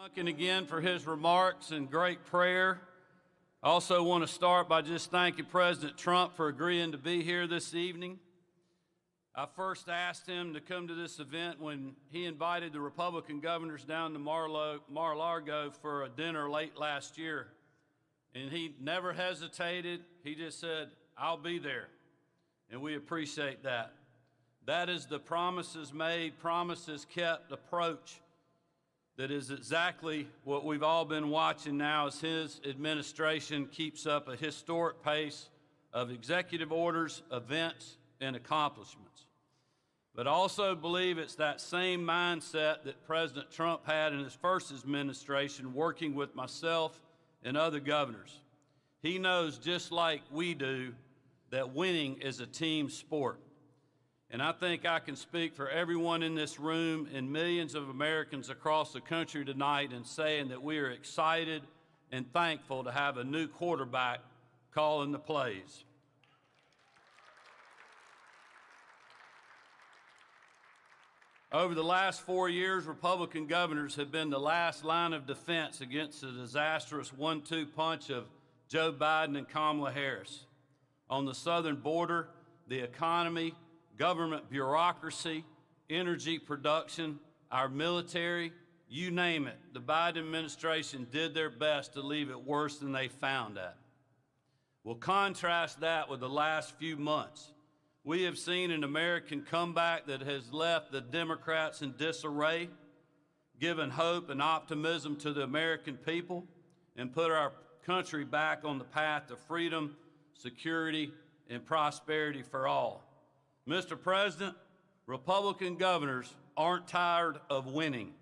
Duncan again for his remarks and great prayer. I also want to start by just thanking President Trump for agreeing to be here this evening. I first asked him to come to this event when he invited the Republican governors down to Mar-a-Lago for a dinner late last year. And he never hesitated. He just said, "I'll be there." And we appreciate that. That is the promises made, promises kept approach. That is exactly what we've all been watching now as his administration keeps up a historic pace of executive orders, events, and accomplishments. But I also believe it's that same mindset that President Trump had in his first administration, working with myself and other governors. He knows, just like we do, that winning is a team sport. And I think I can speak for everyone in this room and millions of Americans across the country tonight in saying that we are excited and thankful to have a new quarterback calling the plays. Over the last 4 years, Republican governors have been the last line of defense against the disastrous 1-2 punch of Joe Biden and Kamala Harris. On the southern border, the economy, government bureaucracy, energy production, our military, you name it, the Biden administration did their best to leave it worse than they found it. We'll contrast that with the last few months. We have seen an American comeback that has left the Democrats in disarray, given hope and optimism to the American people, and put our country back on the path to freedom, security, and prosperity for all. Mr. President, Republican governors aren't tired of winning,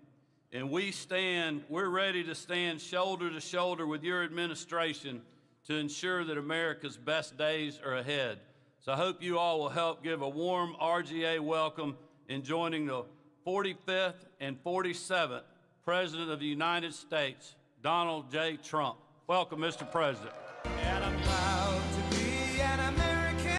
and we're ready to stand shoulder to shoulder with your administration to ensure that America's best days are ahead. So I hope you all will help give a warm RGA welcome in joining the 45th and 47th President of the United States, Donald J. Trump. Welcome, Mr. President. And I'm proud to be an American.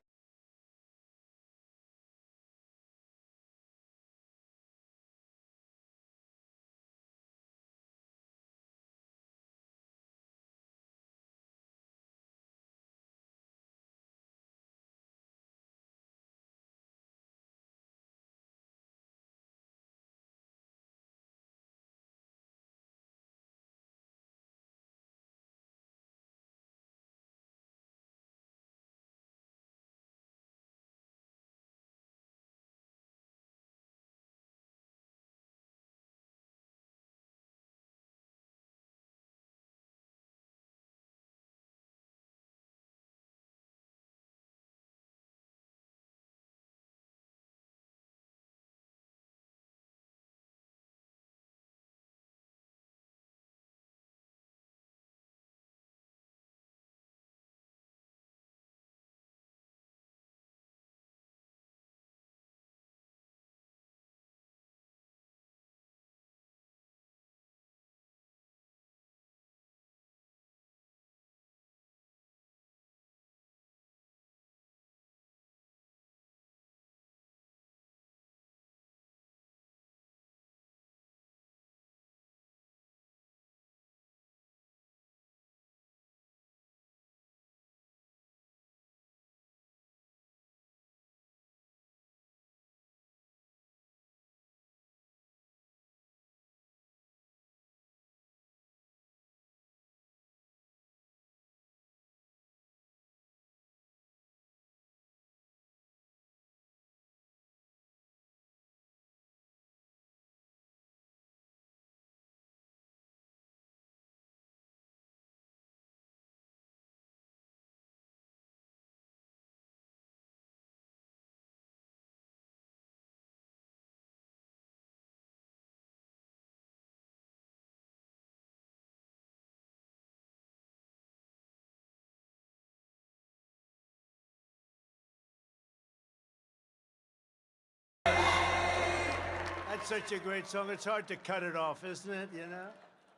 That's such a great song. It's hard to cut it off, isn't it? You know,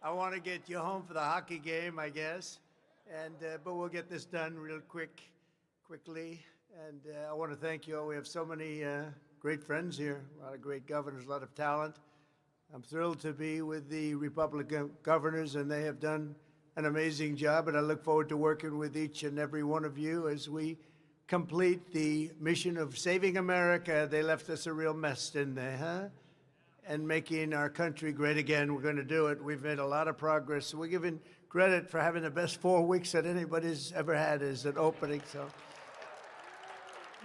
I want to get you home for the hockey game, I guess, and but we'll get this done real quickly. And I want to thank you all. We have so many great friends here, a lot of great governors, a lot of talent. I'm thrilled to be with the Republican governors, and they have done an amazing job, and I look forward to working with each and every one of you as we complete the mission of saving America. They left us a real mess, didn't they, huh? And making our country great again. We're going to do it. We've made a lot of progress. We're given credit for having the best 4 weeks that anybody's ever had as an opening. So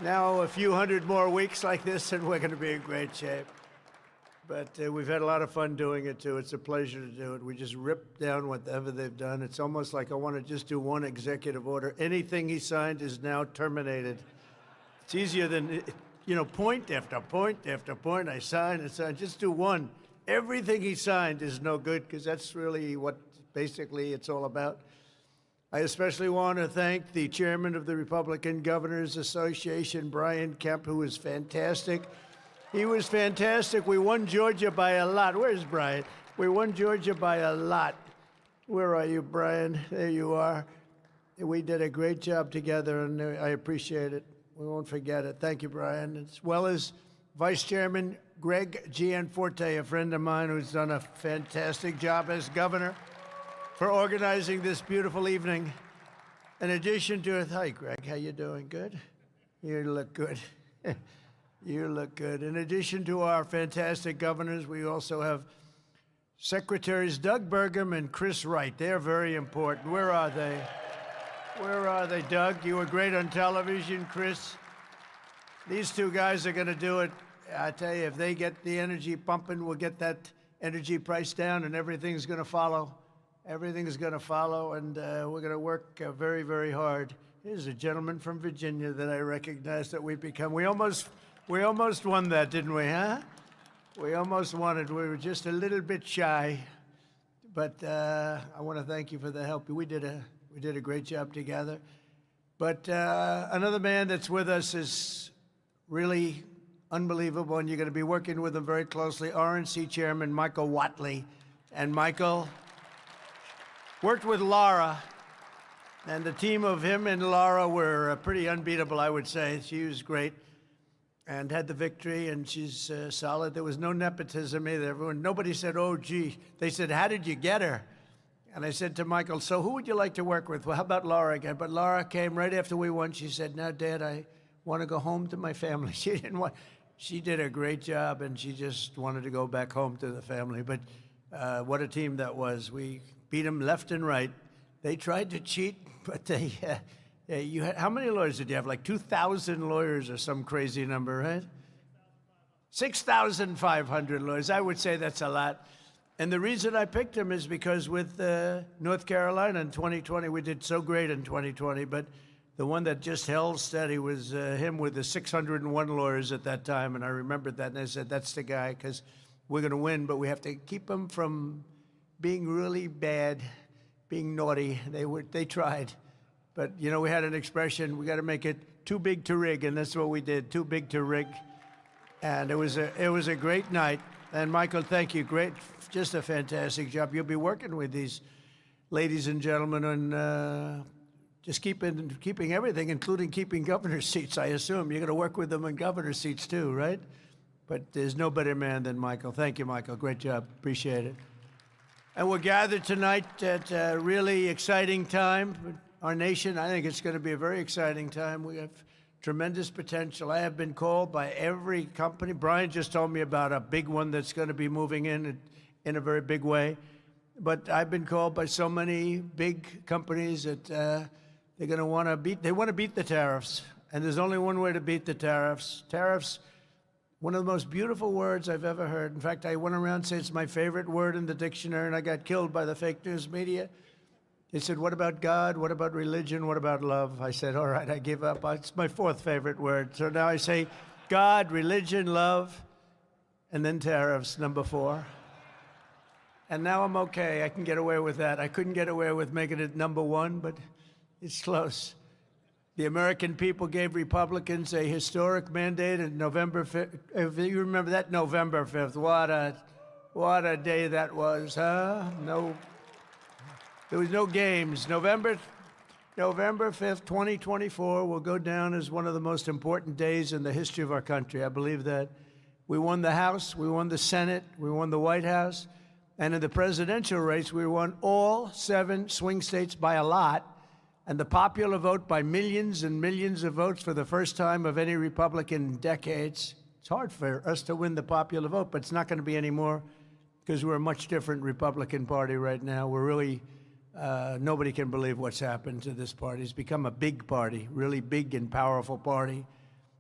now a few hundred more weeks like this, and we're going to be in great shape. But we've had a lot of fun doing it, too. It's a pleasure to do it. We just rip down whatever they've done. It's almost like I want to just do one executive order. Anything he signed is now terminated. It's easier than, you know, point after point after point. I sign and sign. Just do one. Everything he signed is no good, because that's really what basically it's all about. I especially want to thank the chairman of the Republican Governors Association, Brian Kemp, who was fantastic. He was fantastic. We won Georgia by a lot. Where's Brian? We won Georgia by a lot. Where are you, Brian? There you are. We did a great job together, and I appreciate it. We won't forget it. Thank you, Brian. As well as Vice Chairman Greg Gianforte, a friend of mine who's done a fantastic job as governor, for organizing this beautiful evening. In addition to, hi, Greg, how you doing? Good? You look good. You look good. In addition to our fantastic governors, we also have Secretaries Doug Burgum and Chris Wright. They're very important. Where are they? Where are they, Doug? You were great on television, Chris. These two guys are going to do it. I tell you, if they get the energy pumping, we'll get that energy price down, and everything's going to follow. Everything's going to follow, and we're going to work very, very hard. Here's a gentleman from Virginia that I recognize that we've become. We almost won that, didn't we, huh? We almost won it. We were just a little bit shy. But I want to thank you for the help. We did a great job together. But another man that's with us is really unbelievable, and you're going to be working with him very closely, RNC Chairman Michael Whatley. And Michael worked with Laura, and the team of him and Laura were pretty unbeatable, I would say. She was great and had the victory, and she's solid. There was no nepotism either. Nobody said, oh, gee. They said, how did you get her? And I said to Michael, so who would you like to work with? Well, how about Laura again? But Laura came right after we won. She said, now, Dad, I want to go home to my family. She did a great job, and she just wanted to go back home to the family. But what a team that was. We beat them left and right. They tried to cheat, but they... you had, how many lawyers did you have? Like 2,000 lawyers or some crazy number, right? 6,500 lawyers. I would say that's a lot. And the reason I picked him is because with North Carolina in 2020, we did so great in 2020, but the one that just held steady was him with the 601 lawyers at that time, and I remembered that, and I said, that's the guy, because we're going to win, but we have to keep him from being really bad, being naughty. They tried. But, you know, we had an expression, we got to make it too big to rig, and that's what we did, too big to rig. And it was a great night. And, Michael, thank you. Great, just a fantastic job. You'll be working with these ladies and gentlemen on just keeping everything, including keeping governor seats, I assume. You're going to work with them on governor seats, too, right? But there's no better man than Michael. Thank you, Michael. Great job. Appreciate it. And we're gathered tonight at a really exciting time. Our nation, I think it's going to be a very exciting time. We have tremendous potential. I have been called by every company. Brian just told me about a big one that's going to be moving in a very big way. But I've been called by so many big companies that they're going to want to beat the tariffs. And there's only one way to beat the tariffs. Tariffs, one of the most beautiful words I've ever heard. In fact, I went around saying it's my favorite word in the dictionary, and I got killed by the fake news media. They said, what about God? What about religion? What about love? I said, all right, I give up. It's my fourth favorite word. So now I say God, religion, love, and then tariffs, number 4. And now I'm okay. I can get away with that. I couldn't get away with making it number 1, but it's close. The American people gave Republicans a historic mandate on November 5th. If you remember that, November 5th. What a day that was, huh? No. There was no games. November 5th, 2024 will go down as one of the most important days in the history of our country. I believe that. We won the House, we won the Senate, we won the White House, and in the presidential race, we won all 7 swing states by a lot, and the popular vote by millions and millions of votes for the first time of any Republican in decades. It's hard for us to win the popular vote, but it's not going to be anymore because we're a much different Republican Party right now. We're really, nobody can believe what's happened to this party. It's become a big party, really big and powerful party.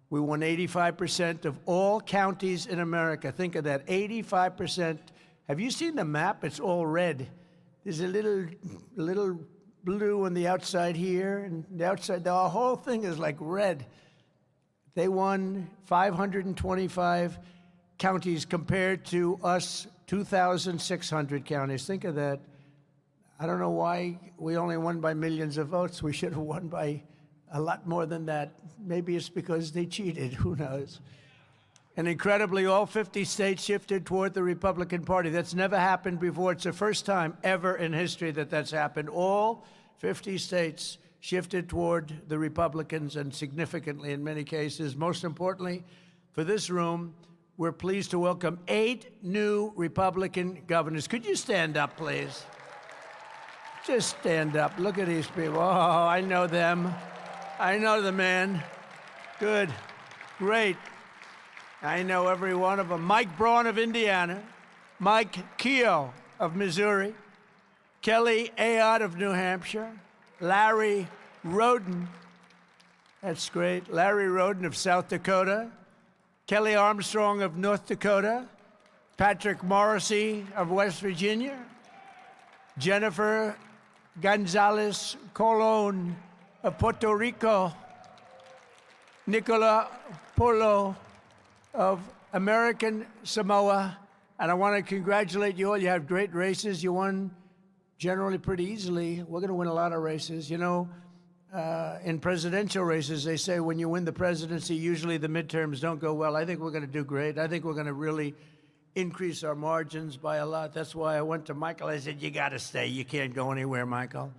We won 85% of all counties in America. Think of that, 85%. Have you seen the map? It's all red. There's a little blue on the outside here, and the outside, the whole thing is like red. They won 525 counties compared to us, 2,600 counties. Think of that. I don't know why we only won by millions of votes. We should have won by a lot more than that. Maybe it's because they cheated. Who knows? And incredibly, all 50 states shifted toward the Republican Party. That's never happened before. It's the first time ever in history that that's happened. All 50 states shifted toward the Republicans, and significantly in many cases. Most importantly, for this room, we're pleased to welcome 8 new Republican governors. Could you stand up, please? Just stand up. Look at these people. Oh, I know them. I know the man. Good. Great. I know every one of them. Mike Braun of Indiana, Mike Keogh of Missouri, Kelly Ayotte of New Hampshire, Larry Roden, that's great, Larry Roden of South Dakota, Kelly Armstrong of North Dakota, Patrick Morrisey of West Virginia, Jennifer Gonzalez Colon of Puerto Rico, Nicola Polo of American Samoa. And I want to congratulate you all. You have great races. You won generally pretty easily. We're going to win a lot of races. You know, in presidential races, they say when you win the presidency, usually the midterms don't go well. I think we're going to do great. I think we're going to really increase our margins by a lot. That's why I went to Michael. I said, you got to stay. You can't go anywhere, Michael.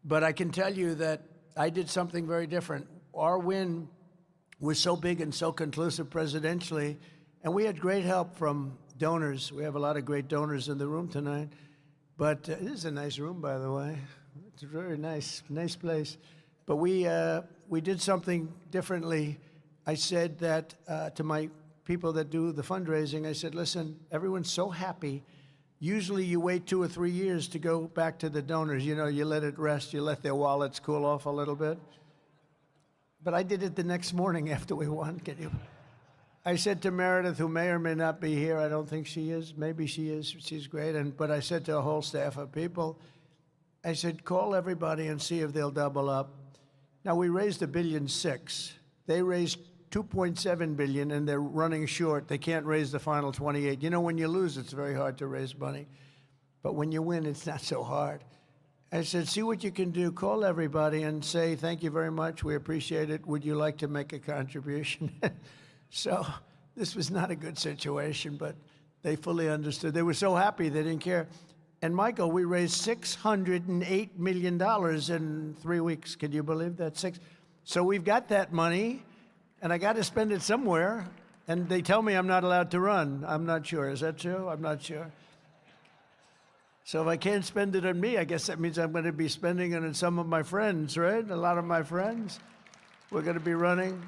But I can tell you that I did something very different. Our win was so big and so conclusive presidentially, and we had great help from donors. We have a lot of great donors in the room tonight. But this is a nice room, by the way. It's a very nice place. But we did something differently. I said that to my people that do the fundraising, I said, listen, everyone's so happy. Usually you wait 2 or 3 years to go back to the donors. You know, you let it rest. You let their wallets cool off a little bit. But I did it the next morning after we won. I said to Meredith, who may or may not be here, I don't think she is. Maybe she is. She's great. But I said to a whole staff of people, I said, call everybody and see if they'll double up. Now, we raised $1.6 billion. They raised $2.7 billion, and they're running short. They can't raise the final 28. You know, when you lose, it's very hard to raise money. But when you win, it's not so hard. I said, see what you can do. Call everybody and say, thank you very much. We appreciate it. Would you like to make a contribution? So this was not a good situation, but they fully understood. They were so happy they didn't care. And Michael, we raised $608 million in 3 weeks. Can you believe that? So we've got that money, and I got to spend it somewhere. And they tell me I'm not allowed to run. I'm not sure. Is that true? I'm not sure. So if I can't spend it on me, I guess that means I'm going to be spending it on some of my friends, right? A lot of my friends. We're going to be running.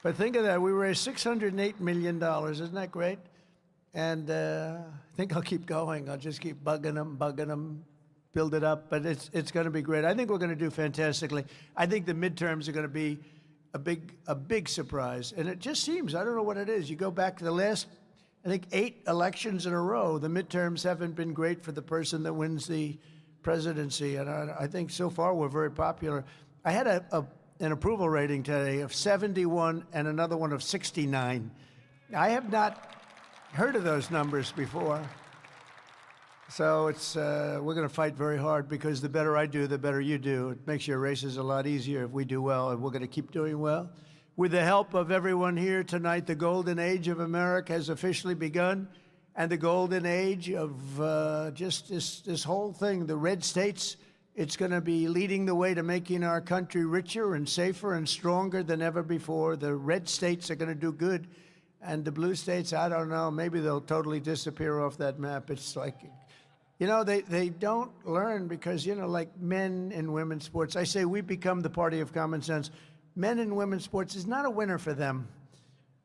But think of that. We raised $608 million. Isn't that great? And I think I'll keep going. I'll just keep bugging them, build it up. But it's going to be great. I think we're going to do fantastically. I think the midterms are going to be a big surprise. And it just seems, I don't know what it is. You go back to the last, I think, 8 elections in a row. The midterms haven't been great for the person that wins the presidency. And I think so far we're very popular. I had an approval rating today of 71 and another one of 69. I have not heard of those numbers before. So we're going to fight very hard, because the better I do, the better you do. It makes your races a lot easier if we do well, and we're going to keep doing well. With the help of everyone here tonight, the golden age of America has officially begun, and the golden age of just this whole thing, the red states, it's going to be leading the way to making our country richer and safer and stronger than ever before. The red states are going to do good. And the blue states, I don't know, maybe they'll totally disappear off that map. It's like, you know, they don't learn because, you know, like men and women's sports, I say we become the party of common sense. Men and women's sports is not a winner for them.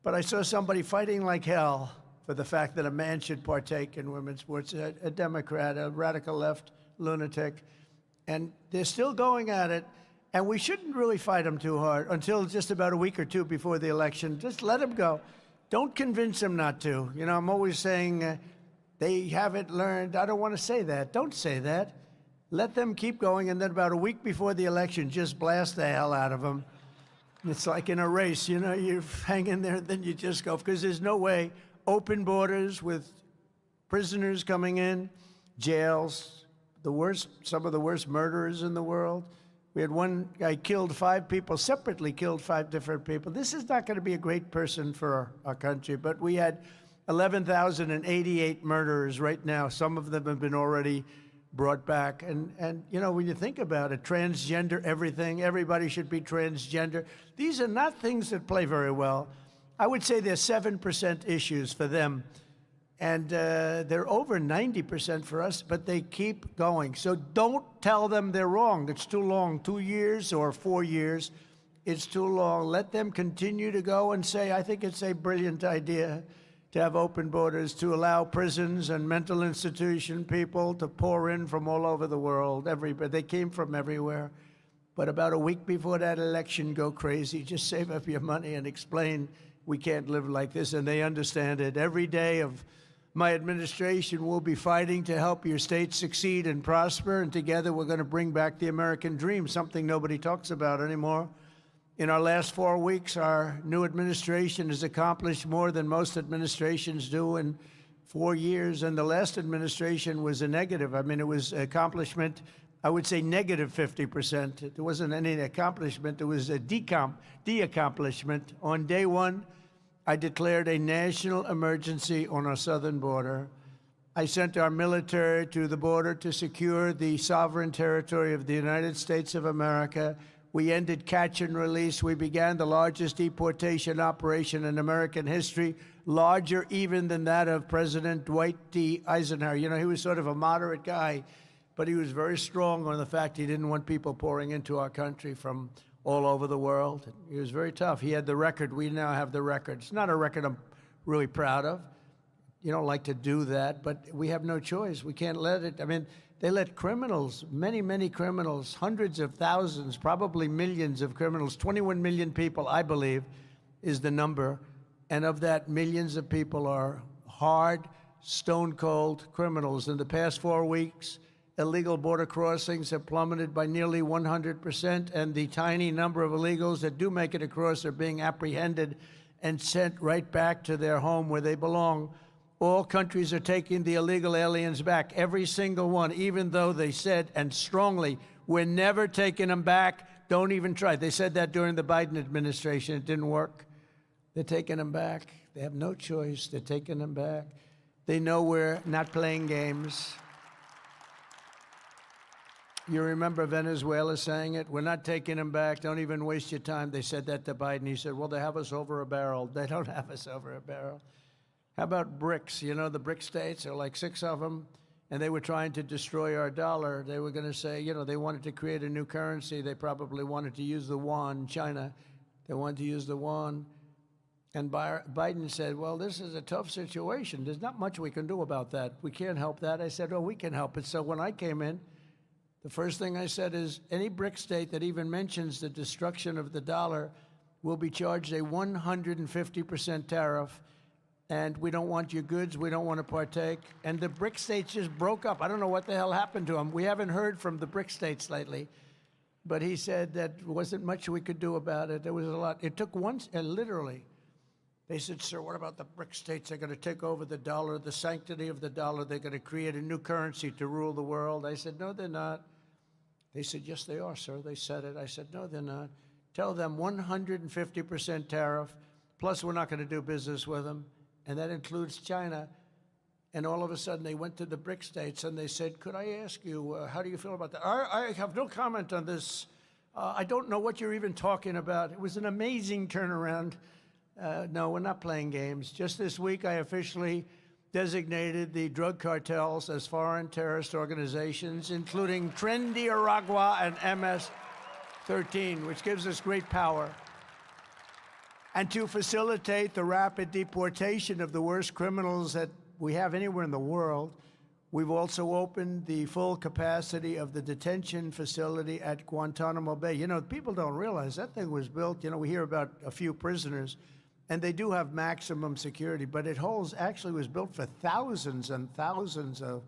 But I saw somebody fighting like hell for the fact that a man should partake in women's sports, a Democrat, a radical left lunatic. And they're still going at it. And we shouldn't really fight them too hard until just about a week or two before the election. Just let them go. Don't convince them not to. You know, I'm always saying they haven't learned. I don't want to say that. Don't say that. Let them keep going. And then about a week before the election, just blast the hell out of them. It's like in a race, you know, you hang in there, then you just go. Because there's no way. Open borders with prisoners coming in, jails, some of the worst murderers in the world. We had one guy killed 5 people, separately killed 5 different people. This is not going to be a great person for our country, but we had 11,088 murderers right now. Some of them have been already brought back. And you know, when you think about it, transgender everything, everybody should be transgender. These are not things that play very well. I would say they're 7% issues for them. And they're over 90% for us, but they keep going. So don't tell them they're wrong. It's too long, 2 years or 4 years. It's too long. Let them continue to go and say, I think it's a brilliant idea to have open borders, to allow prisons and mental institution people to pour in from all over the world. Everybody, they came from everywhere. But about a week before that election, go crazy. Just save up your money and explain we can't live like this. And they understand it. Every day of my administration will be fighting to help your state succeed and prosper, and together we're going to bring back the American dream, something nobody talks about anymore. In our last 4 weeks, our new administration has accomplished more than most administrations do in 4 years, and the last administration was a negative. I mean, it was accomplishment, I would say negative 50%. There wasn't any accomplishment. It was a de-accomplishment. On day one, I declared a national emergency on our southern border. I sent our military to the border to secure the sovereign territory of the United States of America. We ended catch and release. We began the largest deportation operation in American history, larger even than that of President Dwight D. Eisenhower. You know, he was sort of a moderate guy, but he was very strong on the fact he didn't want people pouring into our country from all over the world. He was very tough. He had the record. We now have the record. It's not a record I'm really proud of. You don't like to do that, but we have no choice. We can't let it. I mean, they let criminals, many, many criminals, hundreds of thousands, probably millions of criminals, 21 million people, I believe, is the number. And of that, millions of people are hard, stone-cold criminals. In the past 4 weeks, illegal border crossings have plummeted by nearly 100%, and the tiny number of illegals that do make it across are being apprehended and sent right back to their home where they belong. All countries are taking the illegal aliens back, every single one, even though they said, and strongly, we're never taking them back. Don't even try. They said that during the Biden administration. It didn't work. They're taking them back. They have no choice. They're taking them back. They know we're not playing games. You remember Venezuela saying it? We're not taking them back. Don't even waste your time. They said that to Biden. He said, well, they have us over a barrel. They don't have us over a barrel. How about BRICS? You know, the BRIC states, there are like 6 of them, and they were trying to destroy our dollar. They were going to say, you know, they wanted to create a new currency. They probably wanted to use the yuan. China, they wanted to use the yuan. And Biden said, well, this is a tough situation. There's not much we can do about that. We can't help that. I said, oh, we can help it. So when I came in, the first thing I said is any BRIC state that even mentions the destruction of the dollar will be charged a 150% tariff, and we don't want your goods. We don't want to partake. And the BRIC states just broke up. I don't know what the hell happened to them. We haven't heard from the BRIC states lately. But he said that wasn't much we could do about it. There was a lot. It took once, and literally, they said, sir, what about the BRIC states? They're going to take over the dollar, the sanctity of the dollar. They're going to create a new currency to rule the world. I said, no, they're not. They said, yes, they are, sir. They said it. I said, no, they're not. Tell them 150% tariff, plus we're not going to do business with them, and that includes China. And all of a sudden, they went to the BRIC states, and they said, could I ask you, how do you feel about that? I have no comment on this. I don't know what you're even talking about. It was an amazing turnaround. No, we're not playing games. Just this week, I officially designated the drug cartels as foreign terrorist organizations, including Trendiaragua and MS-13, which gives us great power. And to facilitate the rapid deportation of the worst criminals that we have anywhere in the world, we've also opened the full capacity of the detention facility at Guantanamo Bay. You know, people don't realize that thing was built, you know, we hear about a few prisoners, and they do have maximum security, but it actually was built for thousands and thousands of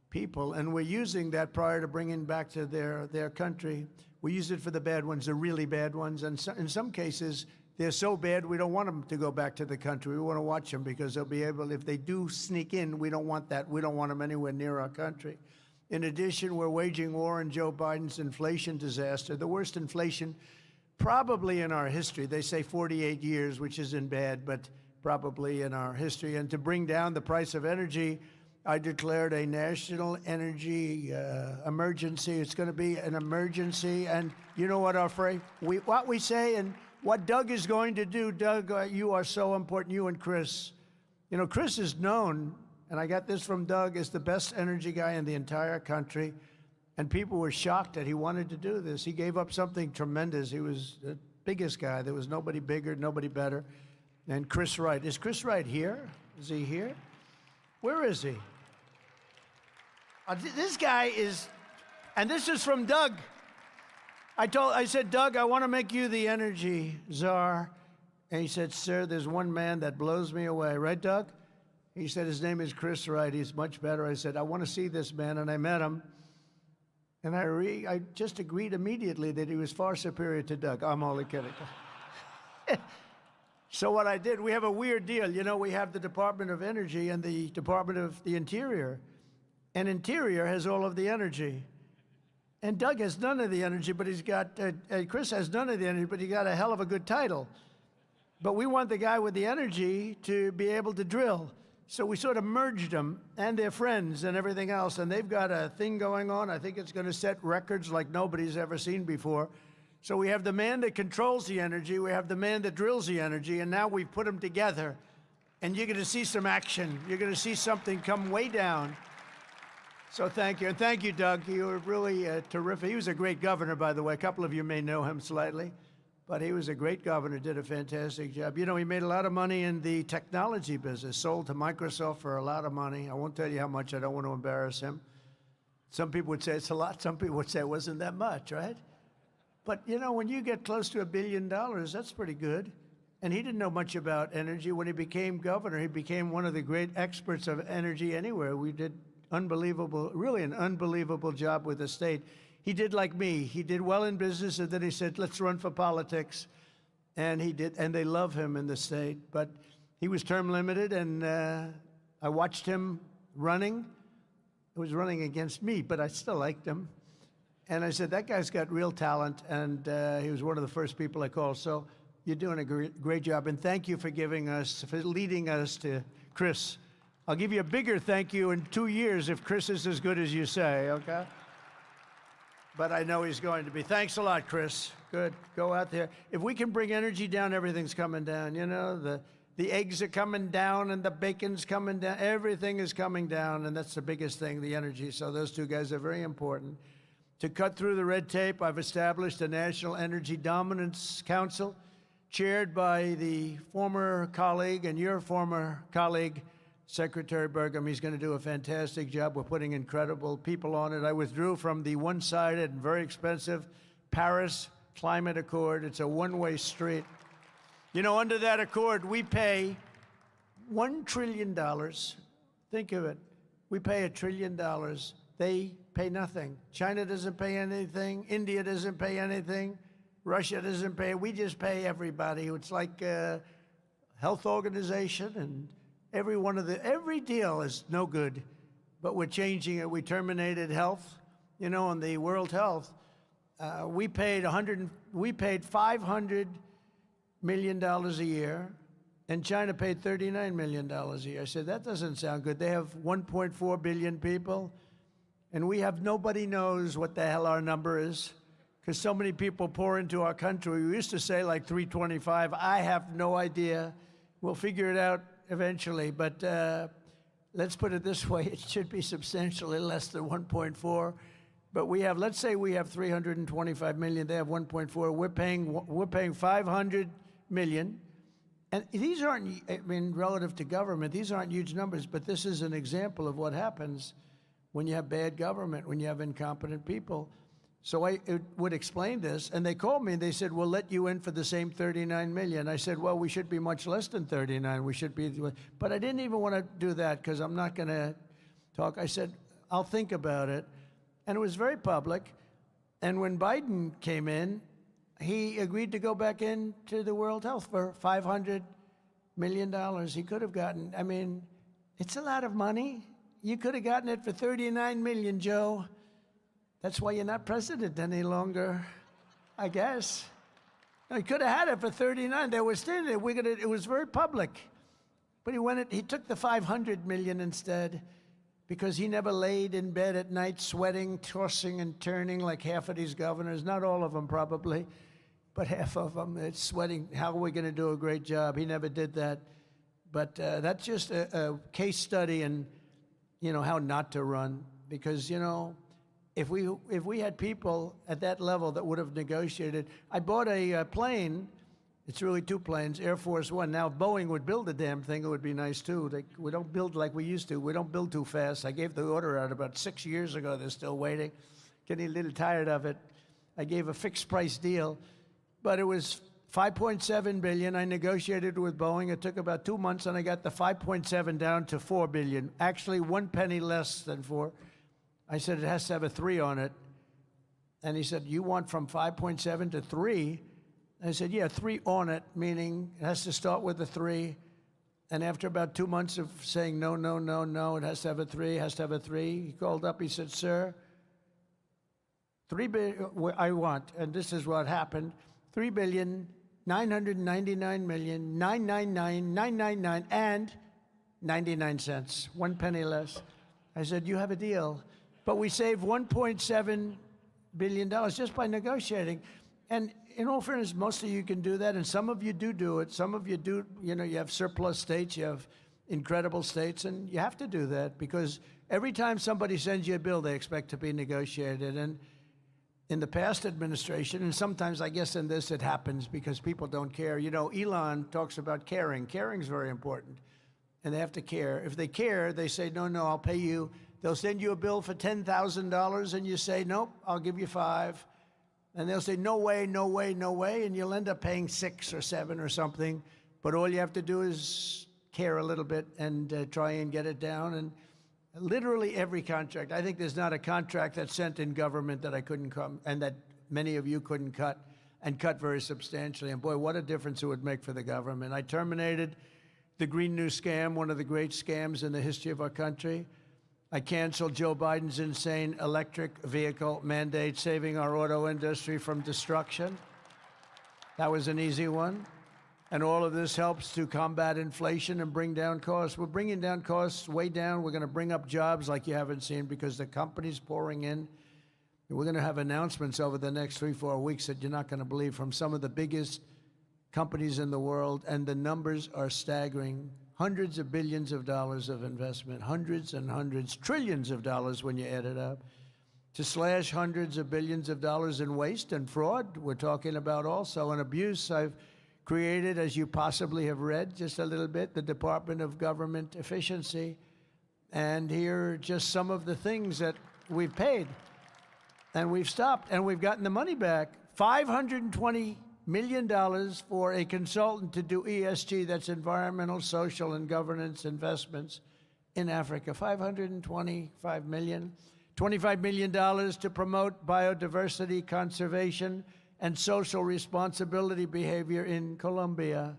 people, and we're using that prior to bringing back to their country. We use it for the bad ones, the really bad ones, and in some cases, they're so bad we don't want them to go back to the country. We want to watch them because they'll be able, if they do sneak in, we don't want that. We don't want them anywhere near our country. In addition, we're waging war on Joe Biden's inflation disaster, the worst inflation probably in our history. They say 48 years, which isn't bad, but probably in our history. And to bring down the price of energy, I declared a national energy emergency. It's going to be an emergency. And you know what what we say and what Doug is going to do. Doug, you are so important, you and Chris. You know, Chris is known, and I got this from Doug, as the best energy guy in the entire country. And people were shocked that he wanted to do this. He gave up something tremendous. He was the biggest guy. There was nobody bigger, nobody better. And Chris Wright. Is Chris Wright here? Is he here? Where is he? This guy is, and this is from Doug. I said, Doug, I want to make you the energy czar. And he said, sir, there's one man that blows me away. Right, Doug? He said, his name is Chris Wright. He's much better. I said, I want to see this man. And I met him. And I just agreed immediately that he was far superior to Doug. I'm only kidding. So what I did, we have a weird deal. You know, we have the Department of Energy and the Department of the Interior. And Interior has all of the energy. And Doug has none of the energy, but he's got, Chris has none of the energy, but he got a hell of a good title. But we want the guy with the energy to be able to drill. So we sort of merged them and their friends and everything else, and they've got a thing going on. I think it's going to set records like nobody's ever seen before. So we have the man that controls the energy, we have the man that drills the energy, and now we've put them together, and you're going to see some action. You're going to see something come way down. So thank you, and thank you, Doug. You were really terrific. He was a great governor, by the way. A couple of you may know him slightly. But he was a great governor, did a fantastic job. You know, he made a lot of money in the technology business, sold to Microsoft for a lot of money. I won't tell you how much. I don't want to embarrass him. Some people would say it's a lot. Some people would say it wasn't that much, right? But, you know, when you get close to $1 billion, that's pretty good. And he didn't know much about energy. When he became governor, he became one of the great experts of energy anywhere. We did unbelievable, really an unbelievable job with the state. He did like me. He did well in business, and then he said, let's run for politics. And he did, and they love him in the state. But he was term limited, and I watched him running. He was running against me, but I still liked him. And I said, that guy's got real talent, and he was one of the first people I called. So you're doing a great job, and thank you for leading us to Chris. I'll give you a bigger thank you in 2 years if Chris is as good as you say, okay? But I know he's going to be. Thanks a lot, Chris. Good. Go out there. If we can bring energy down, everything's coming down. You know, the eggs are coming down and the bacon's coming down. Everything is coming down, and that's the biggest thing, the energy. So those two guys are very important. To cut through the red tape, I've established a National Energy Dominance Council, chaired by the former colleague and your former colleague, Secretary Burgum. He's going to do a fantastic job. We're putting incredible people on it. I withdrew from the one-sided and very expensive Paris Climate Accord. It's a one-way street. You know, under that accord, we pay $1 trillion. Think of it. We pay $1 trillion. They pay nothing. China doesn't pay anything. India doesn't pay anything. Russia doesn't pay. We just pay everybody. It's like a health organization, and every deal is no good, but we're changing it. We terminated health, you know, on the World Health. We paid $500 million a year, and China paid $39 million a year. I said, that doesn't sound good. They have 1.4 billion people, and we have nobody knows what the hell our number is, because so many people pour into our country. We used to say like 325. I have no idea. We'll figure it out eventually. But let's put it this way. It should be substantially less than 1.4. But we have, let's say we have 325 million. They have 1.4. We're paying 500 million. And these aren't, I mean, relative to government, these aren't huge numbers, but this is an example of what happens when you have bad government, when you have incompetent people. So I would explain this, and they called me and they said, we'll let you in for the same 39 million. I said, well, we should be much less than 39. We should be, but I didn't even want to do that because I'm not going to talk. I said, I'll think about it. And it was very public. And when Biden came in, he agreed to go back into the World Health for $500 million. He could have gotten, I mean, it's a lot of money. You could have gotten it for 39 million, Joe. That's why you're not president any longer, I guess. No, he could have had it for 39. They were standing there. It was very public. But he took the 500 million instead because he never laid in bed at night sweating, tossing and turning like half of these governors. Not all of them, probably. But half of them, it's sweating. How are we going to do a great job? He never did that. But that's just a case study in, how not to run. Because, if we had people at that level that would have negotiated. I bought a plane. It's really two planes, Air Force One. Now, if Boeing would build the damn thing, it would be nice, too. We don't build like we used to. We don't build too fast. I gave the order out about 6 years ago. They're still waiting. Getting a little tired of it. I gave a fixed price deal. But it was $5.7 billion. I negotiated with Boeing. It took about 2 months, and I got the 5.7 down to $4 billion. Actually, 1 penny less than 4. I said, it has to have a 3 on it. And he said, you want from 5.7 to 3? I said, yeah, 3 on it, meaning it has to start with a 3. And after about 2 months of saying, no, no, no, no, it has to have a 3, it has to have a 3, he called up, he said, sir, $3 billion, I want, and this is what happened, $3,999,999,999 and 99 cents, 1 penny less. I said, you have a deal. But we saved $1.7 billion just by negotiating. And in all fairness, most of you can do that, and some of you do it. Some of you do, you have surplus states, you have incredible states, and you have to do that because every time somebody sends you a bill, they expect to be negotiated. And in the past administration, and sometimes I guess in this it happens because people don't care. Elon talks about caring. Caring is very important, and they have to care. If they care, they say, no, no, I'll pay you. They'll send you a bill for $10,000, and you say, nope, I'll give you 5. And they'll say, no way, no way, no way, and you'll end up paying 6 or 7 or something. But all you have to do is care a little bit and try and get it down. And literally every contract. I think there's not a contract that's sent in government that I couldn't come and that many of you couldn't cut and cut very substantially. And boy, what a difference it would make for the government. I terminated the Green New Scam, one of the great scams in the history of our country. I canceled Joe Biden's insane electric vehicle mandate, saving our auto industry from destruction. That was an easy one. And all of this helps to combat inflation and bring down costs. We're bringing down costs way down. We're going to bring up jobs like you haven't seen because the company's pouring in. We're going to have announcements over the next 3-4 weeks that you're not going to believe from some of the biggest companies in the world, and the numbers are staggering. Hundreds of billions of dollars of investment, hundreds and hundreds, trillions of dollars when you add it up, to slash hundreds of billions of dollars in waste and fraud. We're talking about also an abuse. I've created, as you possibly have read just a little bit, the Department of Government Efficiency. And here are just some of the things that we've paid. And we've stopped, and we've gotten the money back. $520 million for a consultant to do ESG, that's environmental, social, and governance investments in Africa. $525 million. $25 million to promote biodiversity conservation and social responsibility behavior in Colombia.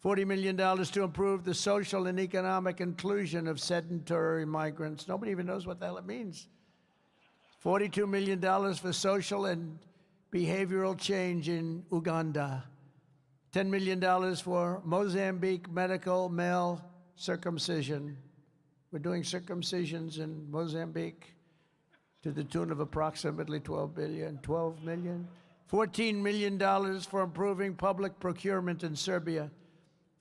$40 million to improve the social and economic inclusion of sedentary migrants. Nobody even knows what the hell it means. $42 million for social and behavioral change in Uganda. $10 million for Mozambique medical male circumcision. We're doing circumcisions in Mozambique. to the tune of approximately $12 billion, $12 million. $14 million for improving public procurement in Serbia.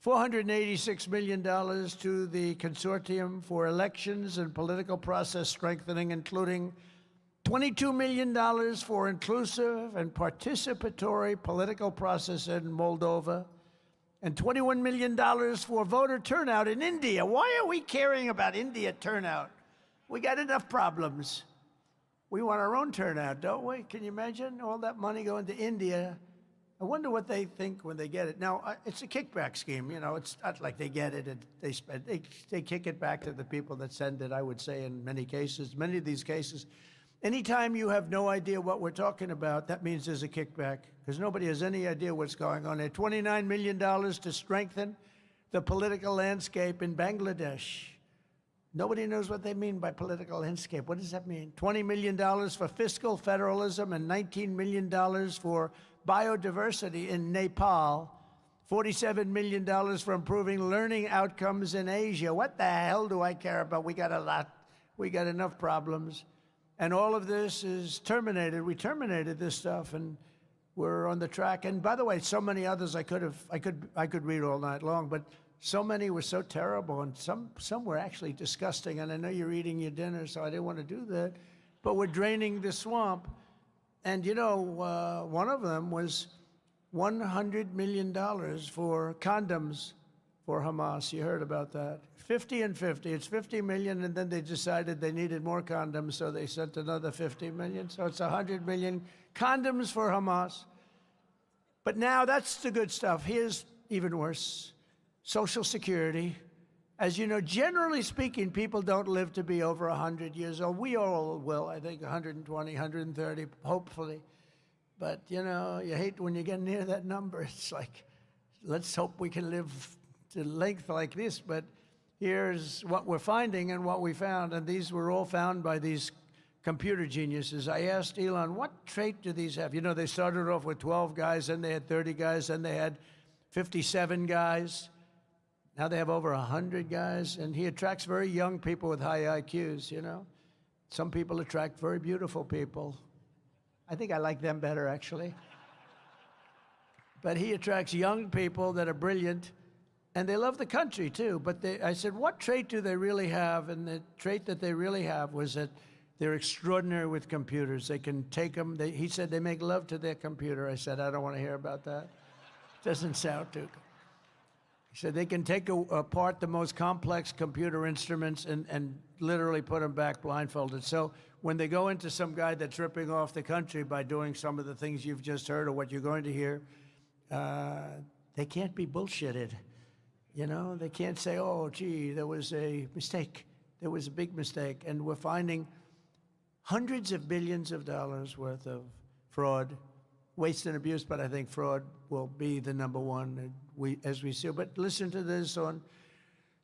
$486 million to the Consortium for Elections and Political Process Strengthening, including $22 million for inclusive and participatory political process in Moldova, and $21 million for voter turnout in India. Why are we caring about India turnout? We got enough problems. We want our own turnout, don't we? Can you imagine all that money going to India? I wonder what they think when they get it. Now, it's a kickback scheme. You know, it's not like they get it and they spend. They kick it back to the people that send it, I would say, in many cases. Many of these cases, anytime you have no idea what we're talking about, that means there's a kickback, because nobody has any idea what's going on there. $29 million to strengthen the political landscape in Bangladesh. Nobody knows what they mean by political landscape. What does that mean? $20 million for fiscal federalism and $19 million for biodiversity in Nepal. $47 million for improving learning outcomes in Asia. What the hell do I care about? We got a lot. We got enough problems. And all of this is terminated. We terminated this stuff, and we're on the track. And by the way, so many others I could read all night long, but so many were so terrible, and some were actually disgusting. And I know you're eating your dinner, so I didn't want to do that. But we're draining the swamp. And, you know, one of them was $100 million for condoms for Hamas. You heard about that. 50 and 50. It's 50 million, and then they decided they needed more condoms, so they sent another 50 million. So it's 100 million condoms for Hamas. But now that's the good stuff. Here's even worse. Social Security. As you know, generally speaking, people don't live to be over 100 years old. We all will, I think, 120, 130, hopefully. But, you know, you hate when you get near that number. It's like, let's hope we can live to length like this. But here's what we're finding and what we found. And these were all found by these computer geniuses. I asked Elon, what trait do these have? You know, they started off with 12 guys, then they had 30 guys, then they had 57 guys. Now they have over 100 guys, and he attracts very young people with high IQs, you know. Some people attract very beautiful people. I think I like them better, actually. But he attracts young people that are brilliant, and they love the country, too. But I said, what trait do they really have? And the trait that they really have was that they're extraordinary with computers. They can take them. He said they make love to their computer. I said, I don't want to hear about that. Doesn't sound too good. He said they can take apart the most complex computer instruments and literally put them back blindfolded. So when they go into some guy that's ripping off the country by doing some of the things you've just heard or what you're going to hear, they can't be bullshitted. You know, they can't say, oh, gee, there was a mistake. There was a big mistake. And we're finding hundreds of billions of dollars worth of fraud, waste and abuse, but I think fraud will be the number one as we see. But listen to this on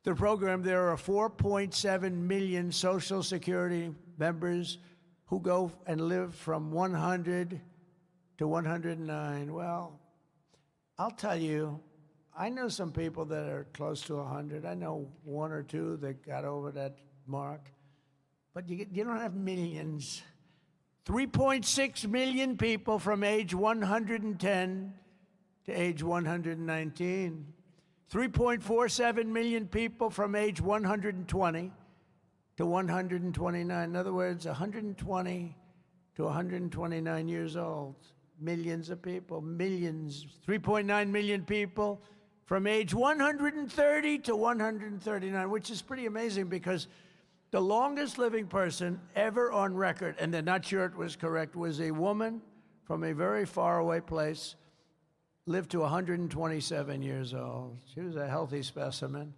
the program. There are 4.7 million Social Security members who go and live from 100 to 109. Well, I'll tell you, I know some people that are close to 100. I know one or two that got over that mark. But you don't have millions. 3.6 million people from age 110 to age 119. 3.47 million people from age 120 to 129. In other words, 120 to 129 years old. Millions of people, millions. 3.9 million people from age 130 to 139, which is pretty amazing because the longest living person ever on record, and they're not sure it was correct, was a woman from a very faraway place, lived to 127 years old. She was a healthy specimen,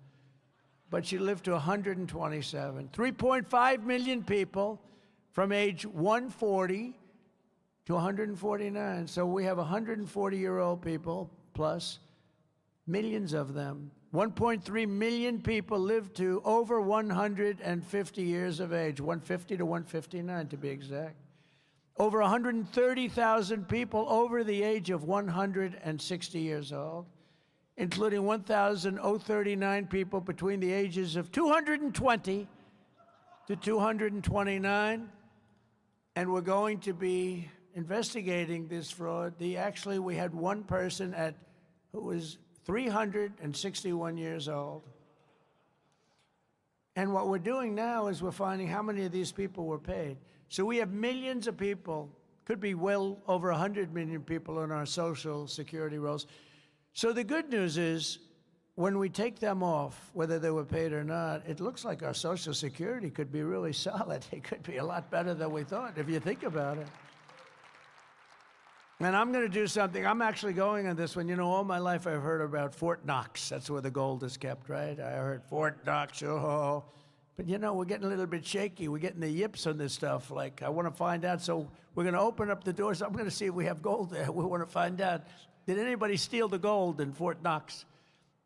but she lived to 127. 3.5 million people from age 140 to 149. So we have 140-year-old people plus millions of them. 1.3 million people live to over 150 years of age, 150 to 159 to be exact. Over 130,000 people over the age of 160 years old, including 1,039 people between the ages of 220 to 229. and we're going to be investigating this fraud. Actually, we had one person who was 361 years old. And what we're doing now is we're finding how many of these people were paid. So we have millions of people, could be well over 100 million people in our Social Security rolls. So the good news is, when we take them off, whether they were paid or not, it looks like our Social Security could be really solid. It could be a lot better than we thought, if you think about it. And I'm going to do something. I'm actually going on this one. You know, all my life I've heard about Fort Knox. That's where the gold is kept, right? I heard Fort Knox, oh. But, you know, we're getting a little bit shaky. We're getting the yips on this stuff. Like, I want to find out. So we're going to open up the doors. I'm going to see if we have gold there. We want to find out, did anybody steal the gold in Fort Knox?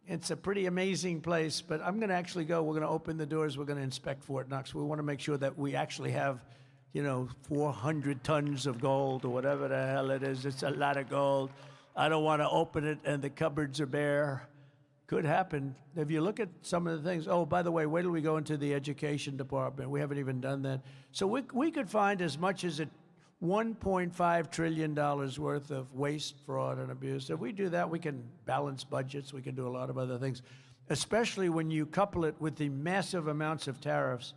It's a pretty amazing place, but I'm going to actually go. We're going to open the doors. We're going to inspect Fort Knox. We want to make sure that we actually have, you know, 400 tons of gold or whatever the hell it is. It's a lot of gold. I don't want to open it and the cupboards are bare. Could happen. If you look at some of the things, oh, by the way, wait till we go into the education department. We haven't even done that. So we could find as much as $1.5 trillion worth of waste, fraud, and abuse. If we do that, we can balance budgets. We can do a lot of other things, especially when you couple it with the massive amounts of tariffs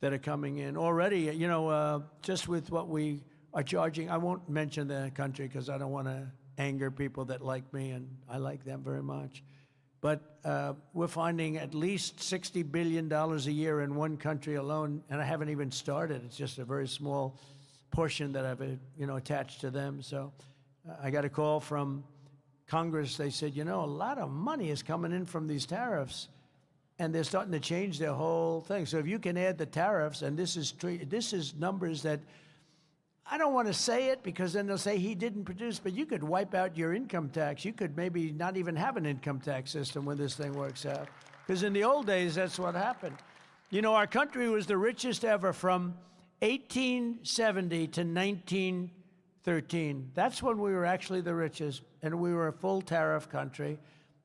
that are coming in already. You know, just with what we are charging, I won't mention the country because I don't want to anger people that like me, and I like them very much. But we're finding at least $60 billion a year in one country alone, and I haven't even started. It's just a very small portion that I've, you know, attached to them. So I got a call from Congress. They said, you know, a lot of money is coming in from these tariffs, and they're starting to change their whole thing. So if you can add the tariffs, and this is numbers that I don't want to say it because then they'll say he didn't produce, but you could wipe out your income tax. You could maybe not even have an income tax system when this thing works out. Because in the old days, that's what happened. You know, our country was the richest ever from 1870 to 1913. That's when we were actually the richest, and we were a full tariff country.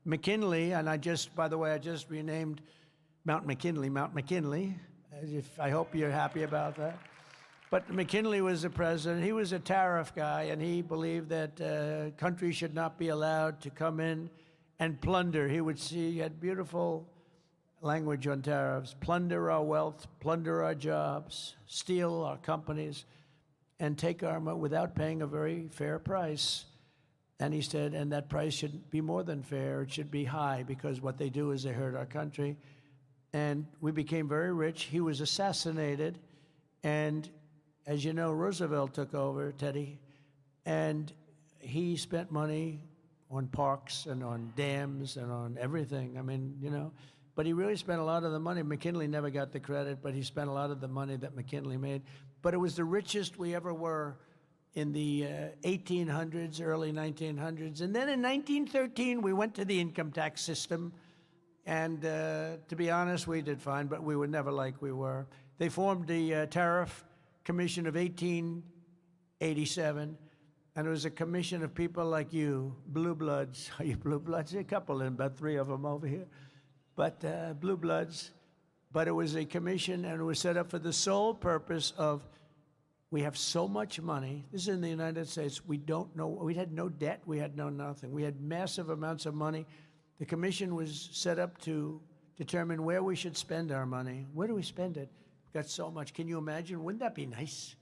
McKinley, and by the way, I just renamed Mount McKinley. I hope you're happy about that. But McKinley was the president. He was a tariff guy, and he believed that countries should not be allowed to come in and plunder. He had beautiful language on tariffs: plunder our wealth, plunder our jobs, steal our companies, and take our money without paying a very fair price. And he said, and that price should be more than fair. It should be high, because what they do is they hurt our country. And we became very rich. He was assassinated, and as you know, Roosevelt took over, Teddy, and he spent money on parks and on dams and on everything. I mean, you know, but he really spent a lot of the money. McKinley never got the credit, but he spent a lot of the money that McKinley made. But it was the richest we ever were in the 1800s, early 1900s. And then in 1913, we went to the income tax system. And to be honest, we did fine, but we were never like we were. They formed the Tariff Commission of 1887, and it was a commission of people like you, blue bloods. Are you blue bloods? A couple, and about 3 of them over here, but blue bloods. But it was a commission, and it was set up for the sole purpose of, we have so much money. This is in the United States. We don't know. We had no debt. We had no nothing. We had massive amounts of money. The commission was set up to determine where we should spend our money. Where do we spend it? Got so much. Can you imagine? Wouldn't that be nice?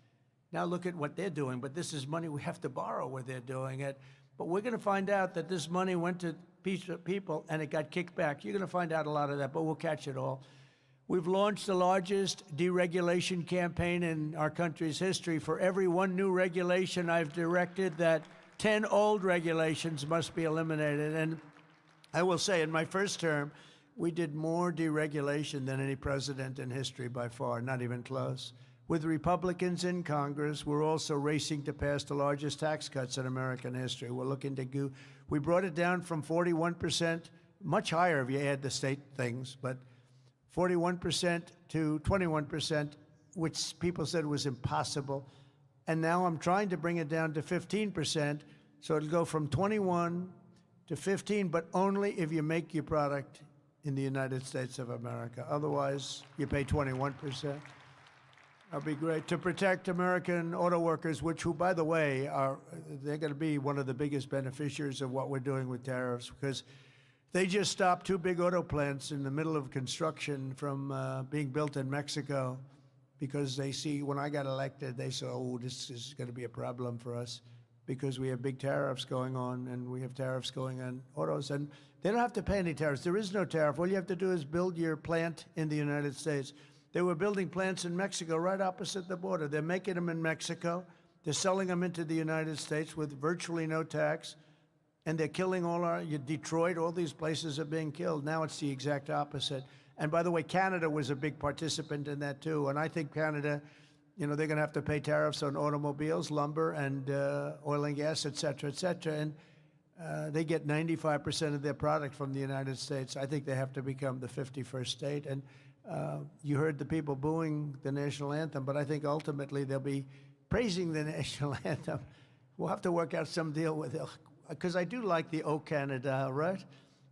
Now look at what they're doing, but this is money we have to borrow where they're doing it. But we're going to find out that this money went to people and it got kicked back. You're going to find out a lot of that, but we'll catch it all. We've launched the largest deregulation campaign in our country's history. For every one new regulation, I've directed that 10 old regulations must be eliminated. And I will say, in my first term, we did more deregulation than any president in history by far, not even close. With Republicans in Congress, we're also racing to pass the largest tax cuts in American history. We're looking to we brought it down from 41%, much higher if you add the state things, but 41% to 21%, which people said was impossible. And now I'm trying to bring it down to 15%, so it'll go from 21 to 15, but only if you make your product in the United States of America. Otherwise, you pay 21%. That'd be great to protect American auto workers, who, by the way, they're going to be one of the biggest beneficiaries of what we're doing with tariffs, because they just stopped two big auto plants in the middle of construction from being built in Mexico, because they see, when I got elected, they said, oh, this is going to be a problem for us because we have big tariffs going on, and we have tariffs going on autos, and they don't have to pay any tariffs. There is no tariff. All you have to do is build your plant in the United States. They were building plants in Mexico right opposite the border. They're making them in Mexico. They're selling them into the United States with virtually no tax. And they're killing Detroit, all these places are being killed. Now it's the exact opposite. And by the way, Canada was a big participant in that too. And I think Canada, they're going to have to pay tariffs on automobiles, lumber, and oil and gas, et cetera, et cetera. And they get 95% of their product from the United States. I think they have to become the 51st state. And you heard the people booing the national anthem, but I think ultimately they'll be praising the national anthem. We'll have to work out some deal with it, because I do like the O Canada, right?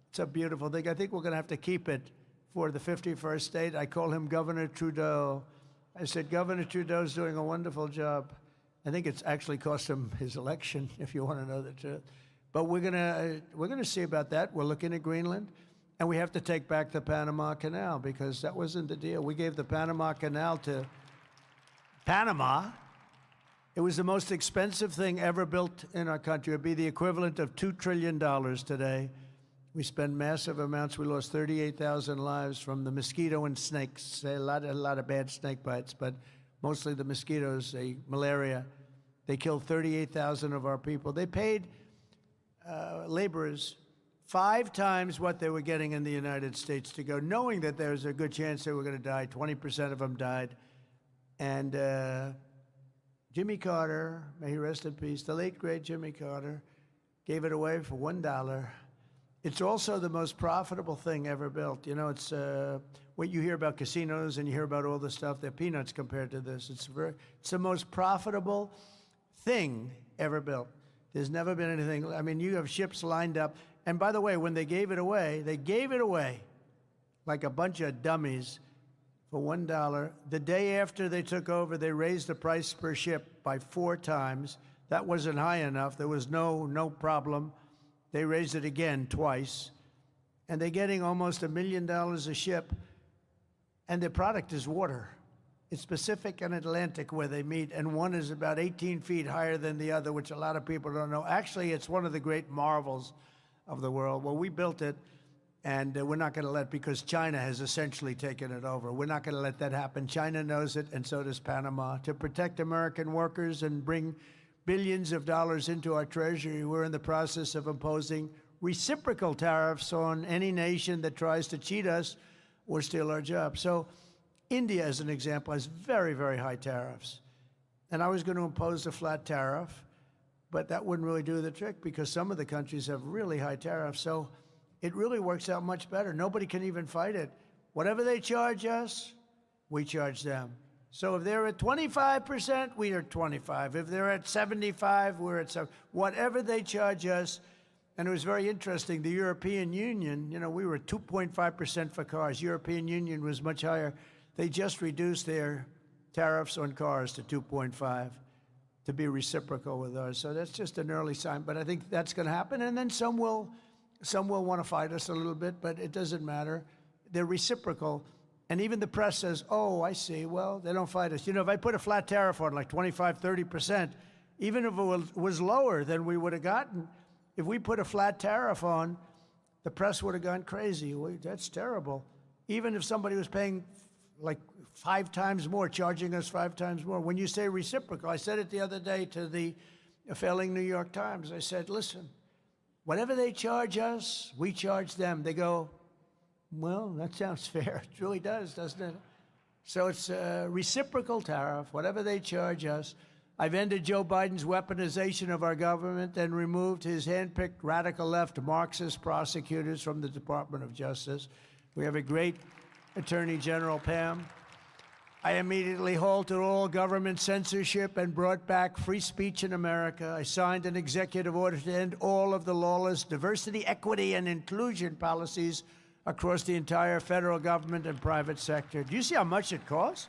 It's a beautiful thing. I think we're going to have to keep it for the 51st state. I call him Governor Trudeau. I said, Governor Trudeau's doing a wonderful job. I think it's actually cost him his election, if you want to know the truth. But we're gonna see about that. We're looking at Greenland. And we have to take back the Panama Canal, because that wasn't the deal. We gave the Panama Canal to Panama. It was the most expensive thing ever built in our country. It would be the equivalent of $2 trillion today. We spend massive amounts. We lost 38,000 lives from the mosquito and snakes. A lot of bad snake bites, but mostly the mosquitoes, malaria. They killed 38,000 of our people. They paid laborers 5 times what they were getting in the United States to go, knowing that there was a good chance they were going to die. 20% of them died. And Jimmy Carter, may he rest in peace, the late, great Jimmy Carter, gave it away for $1. It's also the most profitable thing ever built. It's what you hear about casinos and you hear about all the stuff, they're peanuts compared to this. It's the most profitable thing ever built. There's never been anything. I mean, you have ships lined up. And by the way, when they gave it away like a bunch of dummies for $1. The day after they took over, they raised the price per ship by 4 times. That wasn't high enough. There was no problem. They raised it again twice. And they're getting almost $1 million a ship. And their product is water. It's Pacific and Atlantic where they meet, and one is about 18 feet higher than the other, which a lot of people don't know. Actually, it's one of the great marvels of the world. Well, we built it, and we're not going to let, because China has essentially taken it over. We're not going to let that happen. China knows it, and so does Panama. To protect American workers and bring billions of dollars into our treasury, we're in the process of imposing reciprocal tariffs on any nation that tries to cheat us or steal our jobs. So India, as an example, has very, very high tariffs. And I was going to impose a flat tariff, but that wouldn't really do the trick, because some of the countries have really high tariffs. So it really works out much better. Nobody can even fight it. Whatever they charge us, we charge them. So if they're at 25%, we are 25. If they're at 75, we're at 7. Whatever they charge us. And it was very interesting. The European Union, we were 2.5% for cars. European Union was much higher. They just reduced their tariffs on cars to 2.5 to be reciprocal with ours. So that's just an early sign. But I think that's going to happen. And then some will want to fight us a little bit, but it doesn't matter. They're reciprocal. And even the press says, oh, I see. Well, they don't fight us. If I put a flat tariff on like 25, 30%, even if it was lower than we would have gotten, if we put a flat tariff on, the press would have gone crazy. That's terrible. Even if somebody was paying like 5 times more, charging us 5 times more. When you say reciprocal, I said it the other day to the failing New York Times. I said, listen, whatever they charge us, we charge them. They go, well, that sounds fair. It really does, doesn't it? So it's a reciprocal tariff, whatever they charge us. I've ended Joe Biden's weaponization of our government and removed his handpicked radical left Marxist prosecutors from the Department of Justice. We have a great Attorney General, Pam. I immediately halted all government censorship and brought back free speech in America. I signed an executive order to end all of the lawless diversity, equity, and inclusion policies across the entire federal government and private sector. Do you see how much it costs?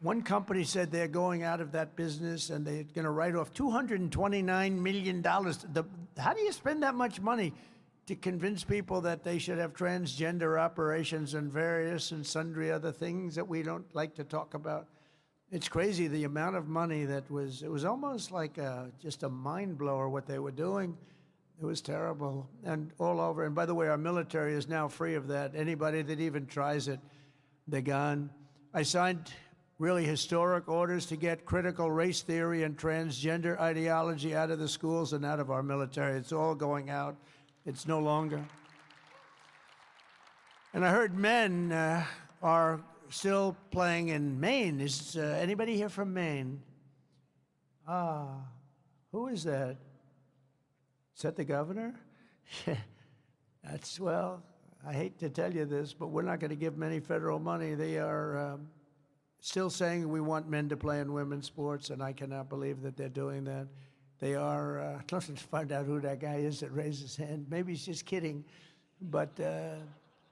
One company said they're going out of that business and they're going to write off $229 million. How do you spend that much money to convince people that they should have transgender operations and various and sundry other things that we don't like to talk about? It's crazy the amount of money it was almost like just a mind blower what they were doing. It was terrible and all over. And by the way, our military is now free of that. Anybody that even tries it, they're gone. I signed really historic orders to get critical race theory and transgender ideology out of the schools and out of our military. It's all going out. It's no longer. And I heard men are still playing in Maine. Is anybody here from Maine? Who is that? Is that the governor? Well, I hate to tell you this, but we're not going to give them any federal money. They are still saying we want men to play in women's sports, and I cannot believe that they're doing that. They are, let's find out who that guy is that raised his hand. Maybe he's just kidding. But,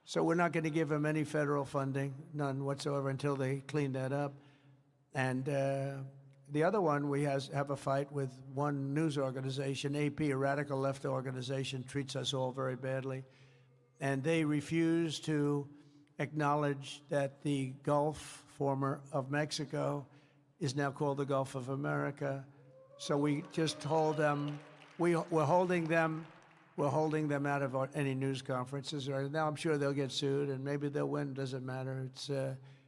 so we're not going to give him any federal funding, none whatsoever, until they clean that up. And the other one, we have a fight with one news organization, AP, a radical left organization, treats us all very badly. And they refuse to acknowledge that the Gulf, former of Mexico, is now called the Gulf of America. So we just hold them, we're holding them out of any news conferences. Now I'm sure they'll get sued, and maybe they'll win, doesn't matter. It's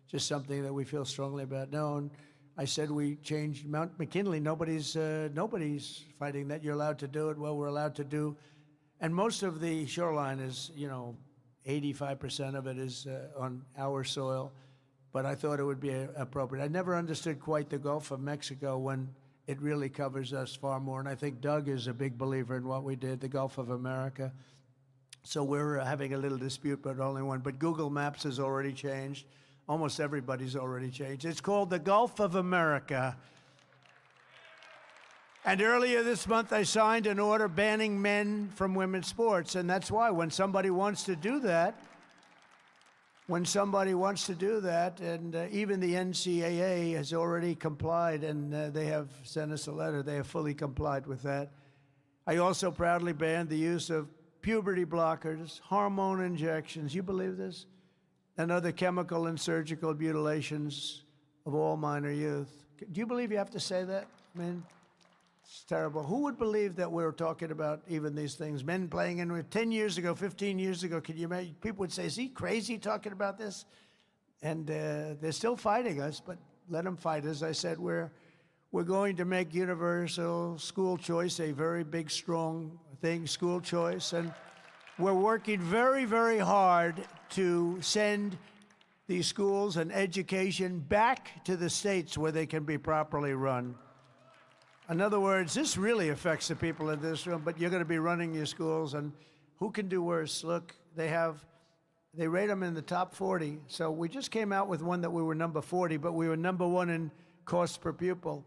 just something that we feel strongly about. No, and I said we changed Mount McKinley. Nobody's fighting that. You're allowed to do it. Well, we're allowed to do. And most of the shoreline is, 85% of it is on our soil. But I thought it would be appropriate. I never understood quite the Gulf of Mexico when it really covers us far more. And I think Doug is a big believer in what we did, the Gulf of America. So we're having a little dispute, but only one. But Google Maps has already changed. Almost everybody's already changed. It's called the Gulf of America. And earlier this month, I signed an order banning men from women's sports. And that's why when somebody wants to do that, and even the NCAA has already complied, and they have sent us a letter. They have fully complied with that. I also proudly banned the use of puberty blockers, hormone injections, you believe this? And other chemical and surgical mutilations of all minor youth. Do you believe you have to say that? I mean, it's terrible. Who would believe that we're talking about even these things? Men playing in 10 years ago, 15 years ago, can you imagine? People would say, is he crazy talking about this? And they're still fighting us, but let them fight. As I said, we're going to make universal school choice a very big, strong thing, school choice. And we're working very, very hard to send these schools and education back to the states where they can be properly run. In other words, this really affects the people in this room, but you're going to be running your schools, and who can do worse? Look, they rate them in the top 40. So we just came out with one that we were number 40, but we were number 1 in cost per pupil.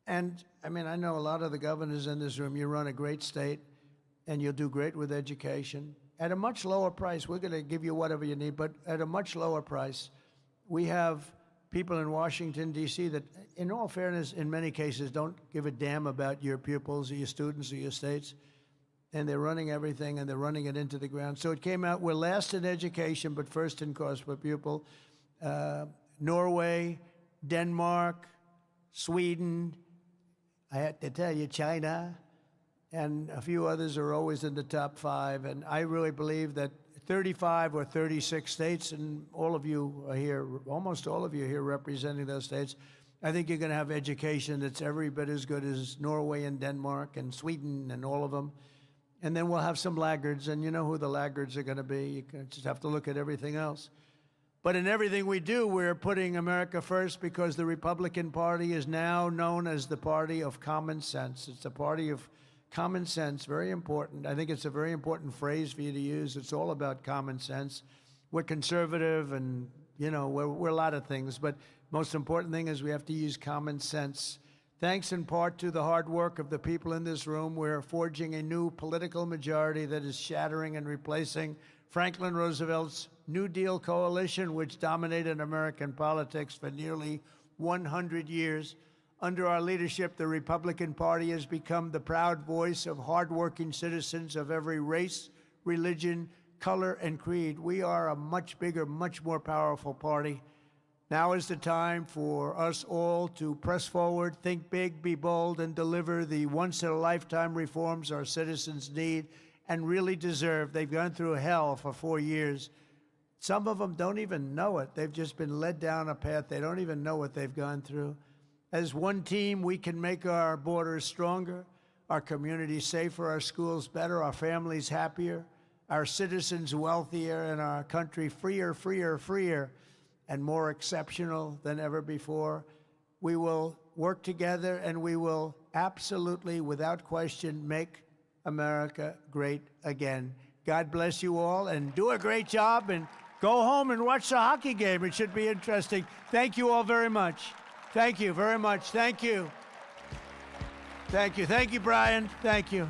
And, I mean, I know a lot of the governors in this room. You run a great state, and you'll do great with education. At a much lower price, we're going to give you whatever you need, but at a much lower price. We have people in Washington, D.C. that, in all fairness, in many cases, don't give a damn about your pupils or your students or your states. And they're running everything, and they're running it into the ground. So it came out, we're last in education, but first in cost per pupil. Norway, Denmark, Sweden, I had to tell you, China, and a few others are always in the top 5. And I really believe that 35 or 36 states, and all of you are here, almost all of you are here representing those states. I think you're going to have education that's every bit as good as Norway and Denmark and Sweden and all of them. And then we'll have some laggards, and you know who the laggards are going to be. You just have to look at everything else. But in everything we do, we're putting America first because the Republican Party is now known as the party of common sense. It's the party of common sense, very important. I think it's a very important phrase for you to use. It's all about common sense. We're conservative and, we're a lot of things, but most important thing is we have to use common sense. Thanks in part to the hard work of the people in this room, we're forging a new political majority that is shattering and replacing Franklin Roosevelt's New Deal coalition, which dominated American politics for nearly 100 years. Under our leadership, the Republican Party has become the proud voice of hardworking citizens of every race, religion, color, and creed. We are a much bigger, much more powerful party. Now is the time for us all to press forward, think big, be bold, and deliver the once-in-a-lifetime reforms our citizens need and really deserve. They've gone through hell for 4 years. Some of them don't even know it. They've just been led down a path. They don't even know what they've gone through. As one team, we can make our borders stronger, our communities safer, our schools better, our families happier, our citizens wealthier, and our country freer, freer, freer, and more exceptional than ever before. We will work together, and we will absolutely, without question, make America great again. God bless you all, and do a great job, and go home and watch the hockey game. It should be interesting. Thank you all very much. Thank you very much. Thank you. Thank you. Thank you, Brian. Thank you.